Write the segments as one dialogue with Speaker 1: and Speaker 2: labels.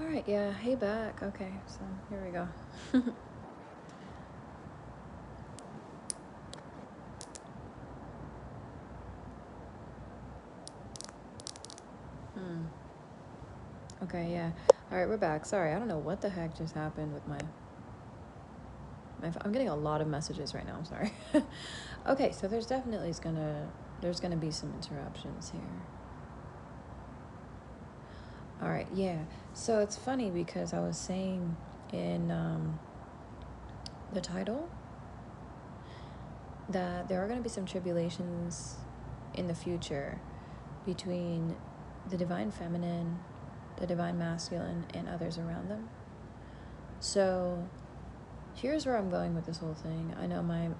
Speaker 1: Alright, yeah, hey back. Okay, so here we go. Okay, yeah. Alright, we're back. Sorry, I don't know what the heck just happened with I'm getting a lot of messages right now, I'm sorry. Okay, so there's gonna be some interruptions here. Alright, yeah. So it's funny because I was saying in the title that there are going to be some tribulations in the future between the divine feminine, the divine masculine, and others around them. So here's where I'm going with this whole thing. I know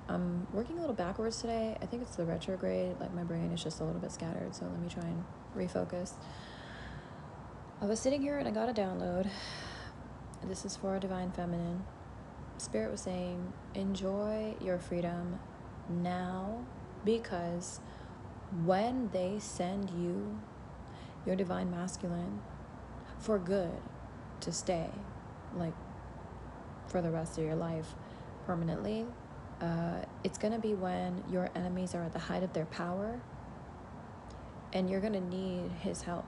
Speaker 1: I'm working a little backwards today. I think it's the retrograde. Like, my brain is just a little bit scattered, so let me try and refocus. I was sitting here and I got a download. This is for a divine feminine. Spirit was saying, enjoy your freedom now, because when they send you your divine masculine for good to stay, like for the rest of your life permanently, it's going to be when your enemies are at the height of their power and you're going to need his help.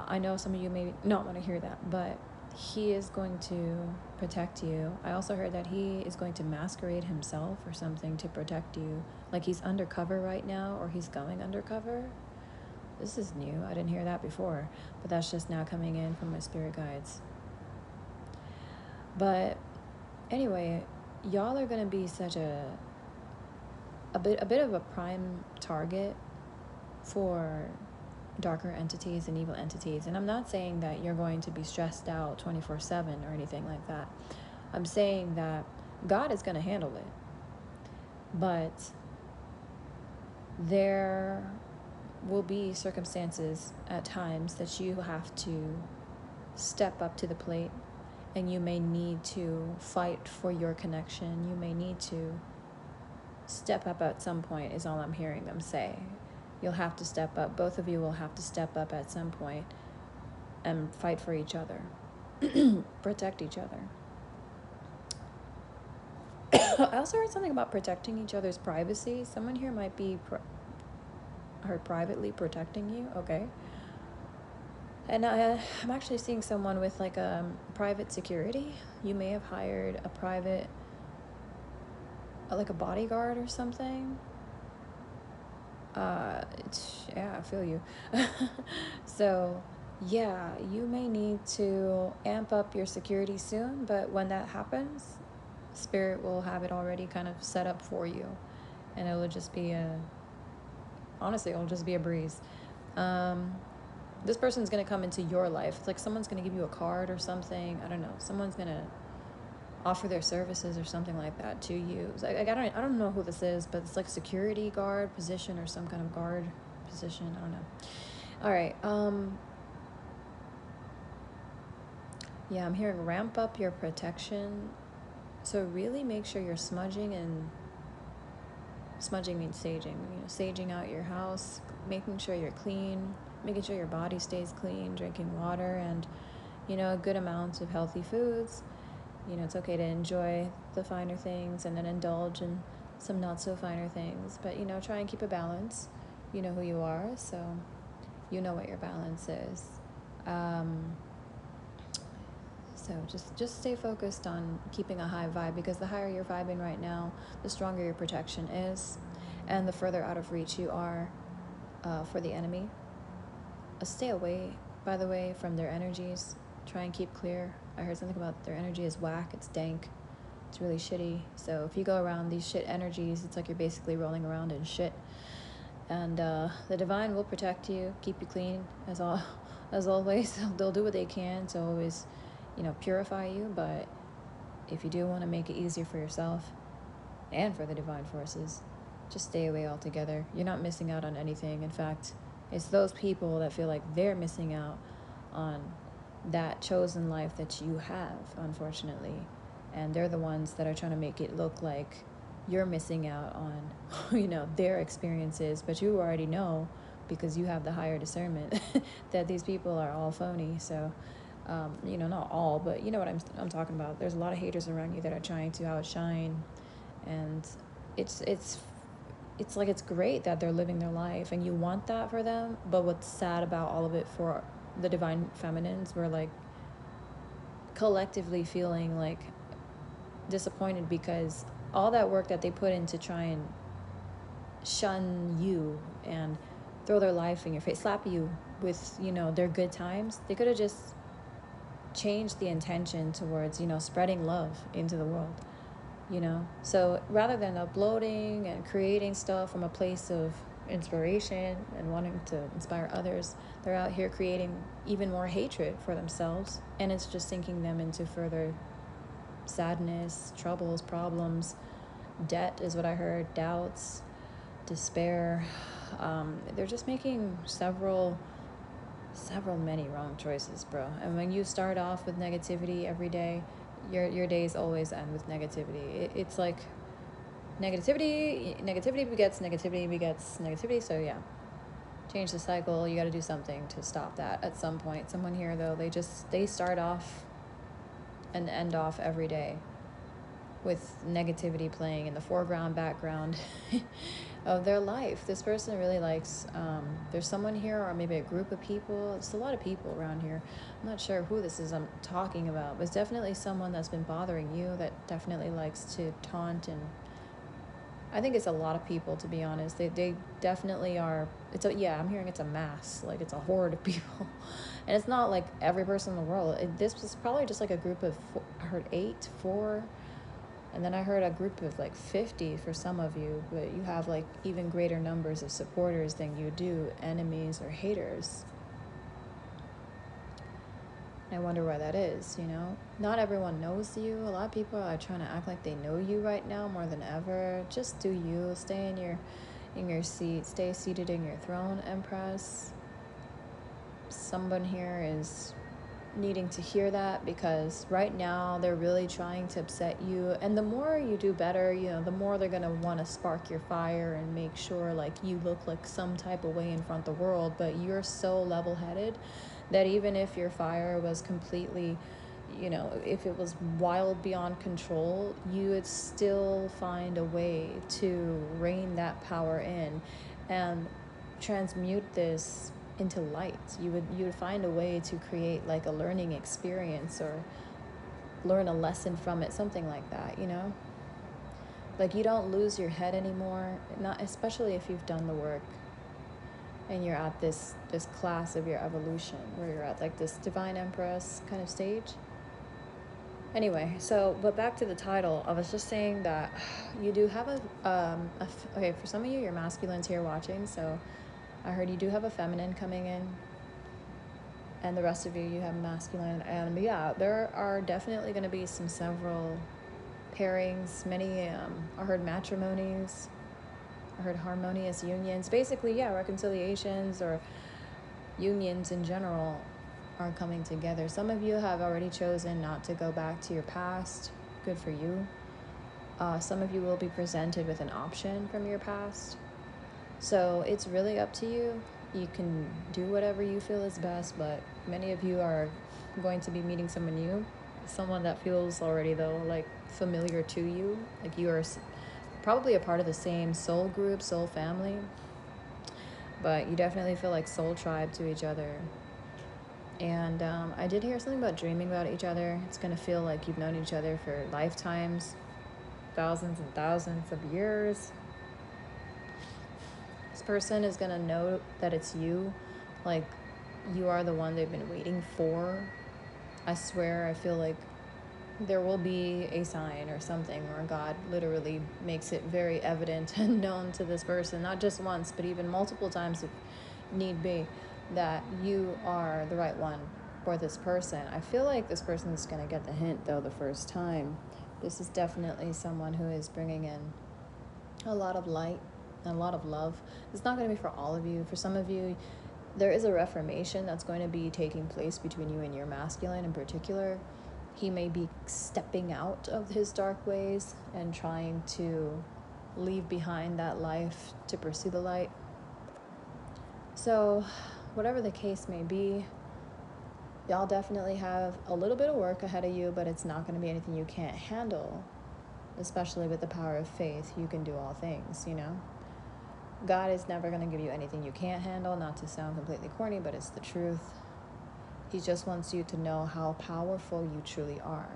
Speaker 1: I know some of you may not want to hear that, but he is going to protect you. I also heard that he is going to masquerade himself or something to protect you. Like, he's undercover right now, or he's going undercover. This is new. I didn't hear that before, but that's just now coming in from my spirit guides. But anyway, y'all are going to be such a bit of a prime target for darker entities and evil entities. And I'm not saying that you're going to be stressed out 24/7 or anything like that. I'm saying that God is going to handle it. But there will be circumstances at times that you have to step up to the plate, and you may need to fight for your connection. You may need to step up at some point, is all I'm hearing them say. You'll have to step up. Both of you will have to step up at some point and fight for each other. Protect each other. I also heard something about protecting each other's privacy. Someone here might be heard privately protecting you. Okay. And I'm actually seeing someone with like a private security. You may have hired a private, like a bodyguard or something. Yeah, I feel you. So yeah, you may need to amp up your security soon, but when that happens, Spirit will have it already kind of set up for you, and it'll just be it'll just be a breeze. This person's gonna come into your life. It's like someone's gonna give you a card or something. I don't know. Someone's gonna offer their services or something like that to you. Like, I don't know who this is, but it's like security guard position or some kind of guard position. I don't know. All right. Yeah, I'm hearing ramp up your protection. So really make sure you're smudging, and smudging means saging. Saging out your house, making sure you're clean, making sure your body stays clean, drinking water, and a good amount of healthy foods. It's okay to enjoy the finer things and then indulge in some not so finer things, but try and keep a balance. You know who you are, so you know what your balance is. So just stay focused on keeping a high vibe, because the higher you're vibing right now, the stronger your protection is, and the further out of reach you are for the enemy. Stay away, by the way, from their energies. Try and keep clear. I heard something about their energy is whack, it's dank, it's really shitty. So if you go around these shit energies, it's like you're basically rolling around in shit. And the divine will protect you, keep you clean, as always. They'll do what they can to always, purify you. But if you do want to make it easier for yourself and for the divine forces, just stay away altogether. You're not missing out on anything. In fact, it's those people that feel like they're missing out on that chosen life that you have, unfortunately. And they're the ones that are trying to make it look like you're missing out on, their experiences. But you already know because you have the higher discernment that these people are all phony. So, not all, but you know what I'm talking about. There's a lot of haters around you that are trying to outshine, and it's like it's great that they're living their life and you want that for them. But what's sad about all of it for the divine feminines, we're like collectively feeling like disappointed because all that work that they put in to try and shun you and throw their life in your face, slap you with, their good times, they could have just changed the intention towards, spreading love into the world, So rather than uploading and creating stuff from a place of inspiration and wanting to inspire others, they're out here creating even more hatred for themselves, and it's just sinking them into further sadness, troubles, problems, debt is what I heard, doubts, despair. They're just making many wrong choices, bro. And when you start off with negativity every day, your days always end with negativity. It's like negativity begets negativity begets negativity. So yeah, change the cycle. You got to do something to stop that at some point. Someone here though, they start off and end off every day with negativity playing in the foreground, background of their life. This person really likes, there's someone here, or maybe a group of people. It's a lot of people around here. I'm not sure who this is I'm talking about, but it's definitely someone that's been bothering you, that definitely likes to taunt. And I think it's a lot of people, to be honest. They definitely are. I'm hearing it's a mass, like it's a horde of people. And it's not like every person in the world. This was probably just like a group of I heard 4, and then I heard a group of like 50 for some of you, but you have like even greater numbers of supporters than you do enemies or haters. I wonder why that is, Not everyone knows you. A lot of people are trying to act like they know you right now more than ever. Just do you. Stay in your seat. Stay seated in your throne, Empress. Someone here is needing to hear that, because right now they're really trying to upset you, and the more you do better, the more they're gonna want to spark your fire and make sure like you look like some type of way in front of the world. But you're so level-headed that even if your fire was completely, if it was wild beyond control, you would still find a way to rein that power in and transmute this into light. You would find a way to create like a learning experience or learn a lesson from it, something like that, Like you don't lose your head anymore, not especially if you've done the work and you're at this class of your evolution where you're at like this divine empress kind of stage. Anyway, but back to the title. I was just saying that you do have okay, for some of you, you're masculines here watching, so I heard you do have a feminine coming in, and the rest of you have masculine. And yeah, there are definitely going to be several pairings, many, I heard matrimonies, I heard harmonious unions. Basically, yeah, reconciliations or unions in general are coming together. Some of you have already chosen not to go back to your past. Good for you. Some of you will be presented with an option from your past. So it's really up to you. You can do whatever you feel is best, but many of you are going to be meeting someone new, someone that feels already, though, like familiar to you. Like you are probably a part of the same soul group, soul family, but you definitely feel like soul tribe to each other. And I did hear something about dreaming about each other. It's going to feel like you've known each other for lifetimes, thousands and thousands of years. This person is going to know that it's you, like you are the one they've been waiting for. I swear, I feel like there will be a sign or something, or God literally makes it very evident and known to this person, not just once, but even multiple times if need be, that you are the right one for this person. I feel like this person is going to get the hint, though, the first time. This is definitely someone who is bringing in a lot of light and a lot of love. It's not going to be for all of you. For some of you, there is a reformation that's going to be taking place between you and your masculine in particular. He may be stepping out of his dark ways and trying to leave behind that life to pursue the light. So, whatever the case may be, y'all definitely have a little bit of work ahead of you, but it's not going to be anything you can't handle. Especially with the power of faith, you can do all things, you know? God is never going to give you anything you can't handle, not to sound completely corny, but it's the truth. He just wants you to know how powerful you truly are.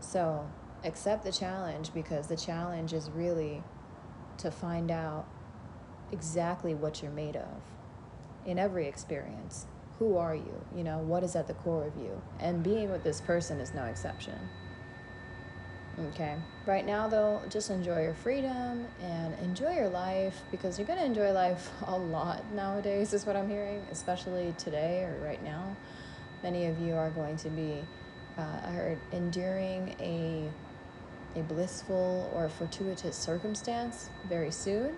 Speaker 1: So, accept the challenge, because the challenge is really to find out exactly what you're made of in every experience. Who are you? You know, what is at the core of you? And being with this person is no exception. Okay. Right now, though, just enjoy your freedom and enjoy your life, because you're going to enjoy life a lot nowadays, is what I'm hearing, especially today or right now. Many of you are going to be, I heard, enduring a blissful or fortuitous circumstance very soon.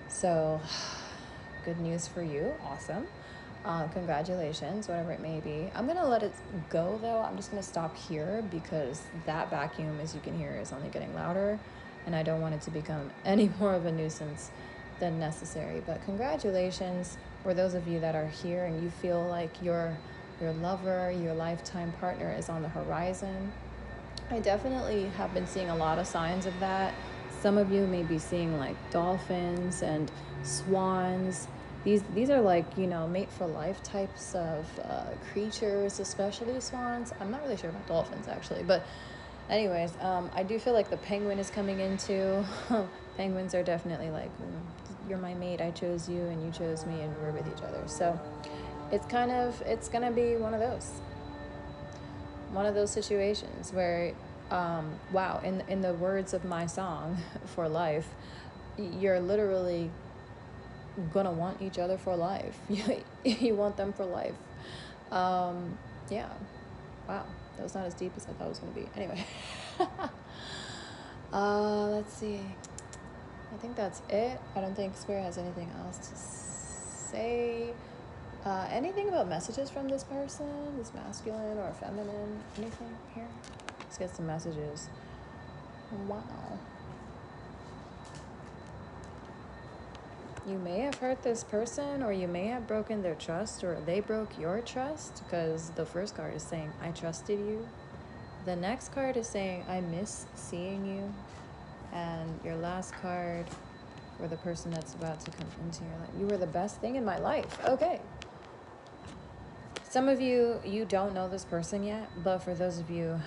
Speaker 1: So, good news for you. Awesome. Congratulations, whatever it may be. I'm going to let it go, though. I'm just going to stop here, because that vacuum, as you can hear, is only getting louder, and I don't want it to become any more of a nuisance than necessary. But congratulations for those of you that are here and you feel like your lover, your lifetime partner is on the horizon. I definitely have been seeing a lot of signs of that. Some of you may be seeing like dolphins and swans. These are like, you know, mate for life types of creatures, especially swans. I'm not really sure about dolphins, actually. But anyways, I do feel like the penguin is coming in too. Penguins are definitely like, you're my mate, I chose you, and you chose me, and we're with each other. So it's going to be one of those situations where, wow, in the words of my song, For Life, you're literally gonna want each other for life. You want them for life. Yeah. Wow. That was not as deep as I thought it was gonna be. Anyway. Let's see. I think that's it. I don't think Spirit has anything else to say. Anything about messages from this person, this masculine or feminine? Anything here? Let's get some messages. Wow. You may have hurt this person, or you may have broken their trust, or they broke your trust, because the first card is saying, I trusted you. The next card is saying, I miss seeing you. And your last card, for the person that's about to come into your life, you were the best thing in my life. Okay. Some of you don't know this person yet, but for those of you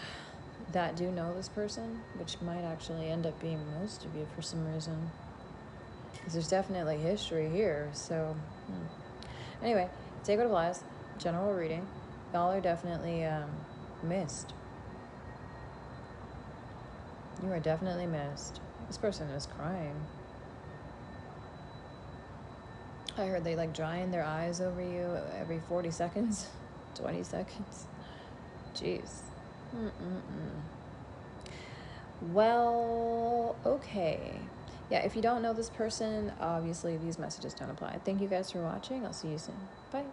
Speaker 1: that do know this person, which might actually end up being most of you for some reason, because there's definitely history here. So anyway, take what applies. General reading. Y'all are definitely missed. You are definitely missed. This person is crying. I heard they like drying their eyes over you every 40 seconds, 20 seconds. Jeez. Well, okay. Yeah, if you don't know this person, obviously these messages don't apply. Thank you guys for watching. I'll see you soon. Bye.